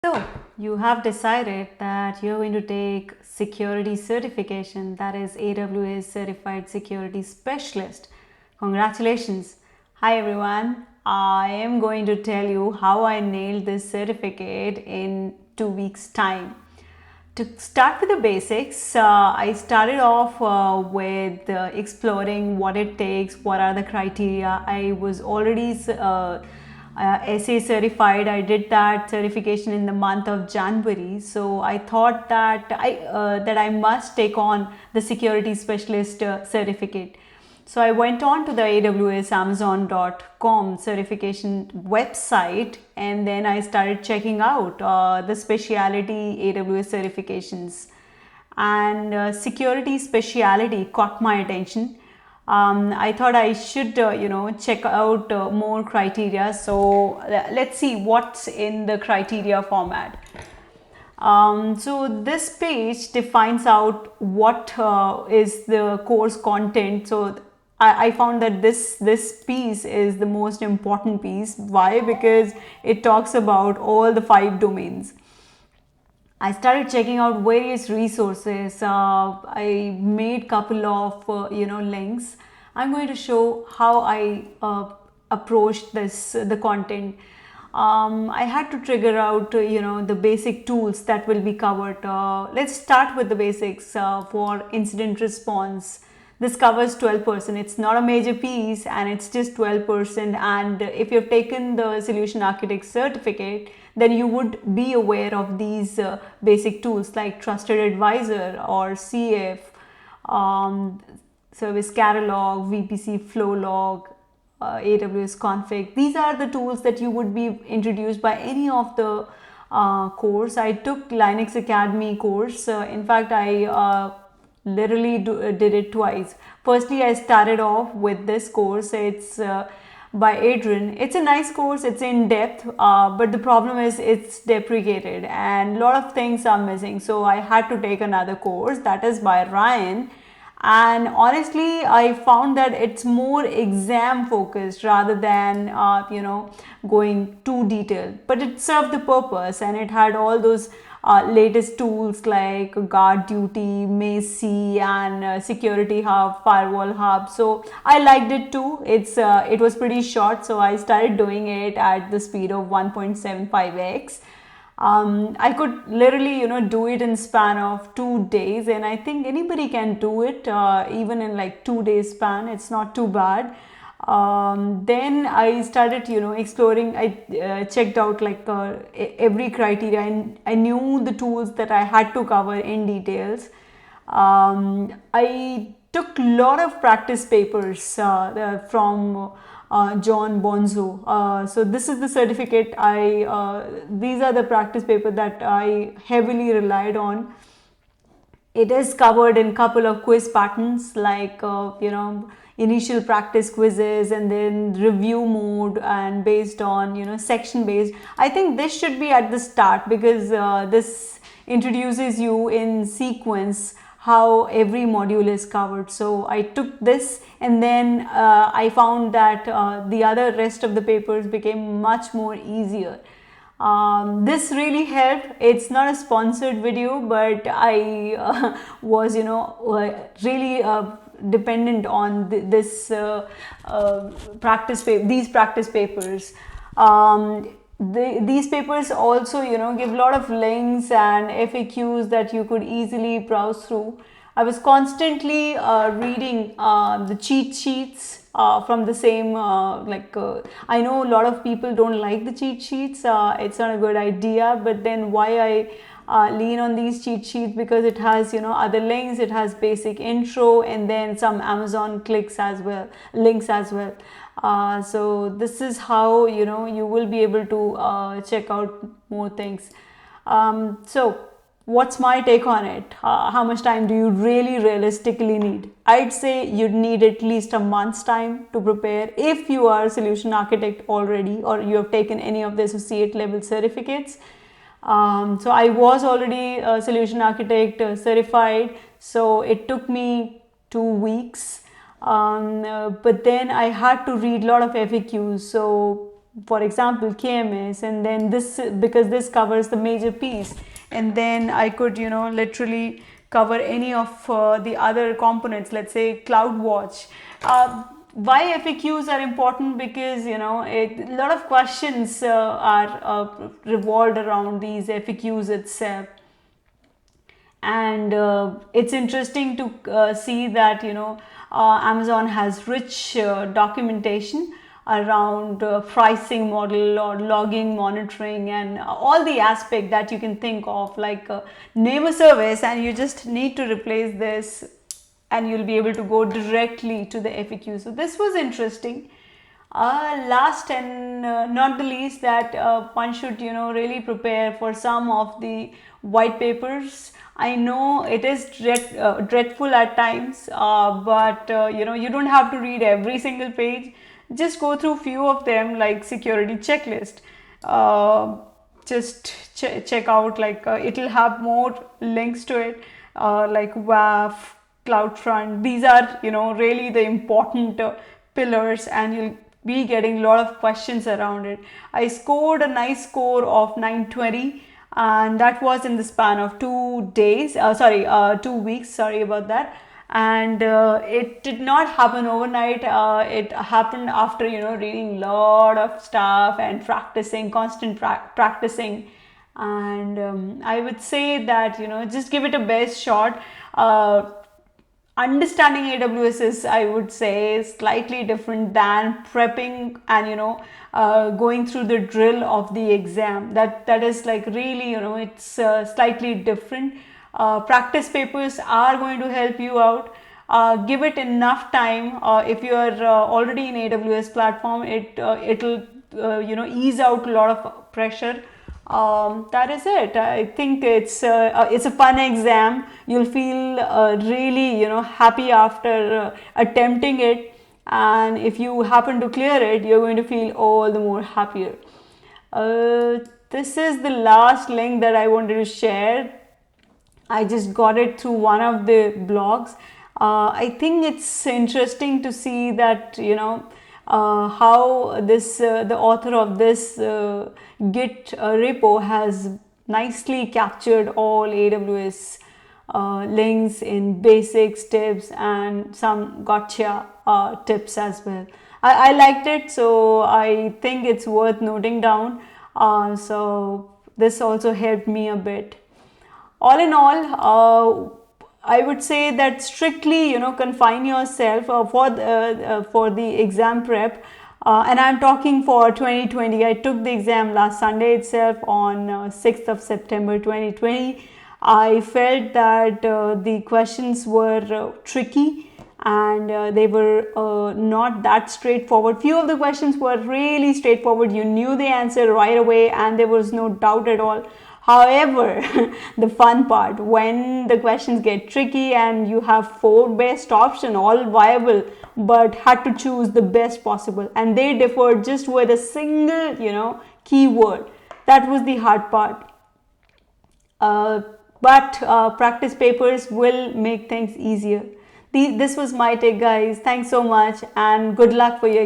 So, you have decided that you're going to take security certification, that is AWS Certified Security Specialist. Congratulations. Hi everyone. I am going to tell you how I nailed this certificate in 2 weeks' time. To start with the basics, I started off with exploring what it takes, what are the criteria. I was already SA certified. I did that certification in the month of January. So I thought that I must take on the security specialist certificate. So I went on to the AWS Amazon.com certification website, and then I started checking out the specialty AWS certifications. And security specialty caught my attention. I thought I should, check out more criteria. So let's see what's in the criteria format. So this page defines out what is the course content. So I found that this piece is the most important piece. Why? Because it talks about all the 5 domains. I started checking out various resources. I made couple of links. I'm going to show how I approached this the content. I had to trigger out the basic tools that will be covered. Let's start with the basics for incident response. This covers 12%. It's not a major piece and it's just 12%. And if you've taken the solution architect certificate, then you would be aware of these basic tools like Trusted Advisor or CF, Service Catalog, VPC Flow Log, AWS Config. These are the tools that you would be introduced by any of the course. I took Linux Academy course. In fact, I literally did it twice. Firstly, I started off with this course. It's by Adrian. It's a nice course. It's in depth, but the problem is it's deprecated and a lot of things are missing. So I had to take another course that is by Ryan. And honestly, I found that it's more exam focused rather than going too detailed, but it served the purpose and it had all those latest tools like Guard Duty, Macie, and Security Hub, Firewall Hub. So I liked it too. It was pretty short, so I started doing it at the speed of 1.75x. I could literally do it in span of 2 days, and I think anybody can do it even in like 2 days span. It's not too bad. Then I started exploring. I checked out like every criteria, and I knew the tools that I had to cover in details. I took a lot of practice papers from John Bonzo. So this is the certificate. These are the practice paper that I heavily relied on. It is covered in couple of quiz patterns like initial practice quizzes and then review mode and based on section based. I think this should be at the start because this introduces you in sequence how every module is covered. So I took this, and then I found that the other rest of the papers became much more easier. This really helped. It's not a sponsored video, but I was really dependent on this these practice papers. These papers also give a lot of links and FAQs that you could easily browse through. I was constantly reading the cheat sheets from the same I know a lot of people don't like the cheat sheets. It's not a good idea, but then why I lean on these cheat sheets, because it has other links, it has basic intro and then some Amazon links as well. So this is how you will be able to check out more things. So what's my take on it? How much time do you really realistically need? I'd say you'd need at least a month's time to prepare if you are a solution architect already or you have taken any of the associate level certificates. So I was already a solution architect certified, so it took me 2 weeks. But then I had to read a lot of FAQs. So for example, KMS, and then this, because this covers the major piece, and then I could, literally cover any of the other components, let's say CloudWatch. Why FAQs are important? Because a lot of questions are revolved around these FAQs itself, and it's interesting to see that Amazon has rich documentation around pricing model or logging, monitoring, and all the aspect that you can think of, like name a service and you just need to replace this, and you'll be able to go directly to the FAQ. So this was interesting. Last and not the least, that one should really prepare for some of the white papers. I know it is dreadful at times, but you don't have to read every single page. Just go through few of them, like security checklist. Just check out, like it'll have more links to it, like WAF, CloudFront. These are really the important pillars, and you'll be getting a lot of questions around it. I scored a nice score of 920, and that was in the span of 2 days, 2 weeks, sorry about that. And it did not happen overnight. It happened after reading a lot of stuff and practicing, constant practicing. And I would say that just give it a best shot. Understanding AWS is, I would say, slightly different than prepping and going through the drill of the exam. That is like really it's slightly different. Practice papers are going to help you out. Give it enough time. If you are already in AWS platform, it'll ease out a lot of pressure. That is it. I think it's a fun exam. You'll feel really happy after attempting it, and if you happen to clear it, you're going to feel all the more happier. This is the last link that I wanted to share. I just got it through one of the blogs. I think it's interesting to see that how this the author of this Git repo has nicely captured all AWS links in basics, tips, and some gotcha tips as well. I liked it, so I think it's worth noting down. So this also helped me a bit. All in all, I would say that strictly confine yourself for the exam prep, and I'm talking for 2020. I took the exam last Sunday itself, on 6th of September 2020. I felt that the questions were tricky, and they were not that straightforward. Few of the questions were really straightforward. You knew the answer right away and there was no doubt at all. However, the fun part, when the questions get tricky and you have 4 best options, all viable, but had to choose the best possible, and they differed just with a single keyword. That was the hard part. But practice papers will make things easier. This was my take, guys. Thanks so much, and good luck for your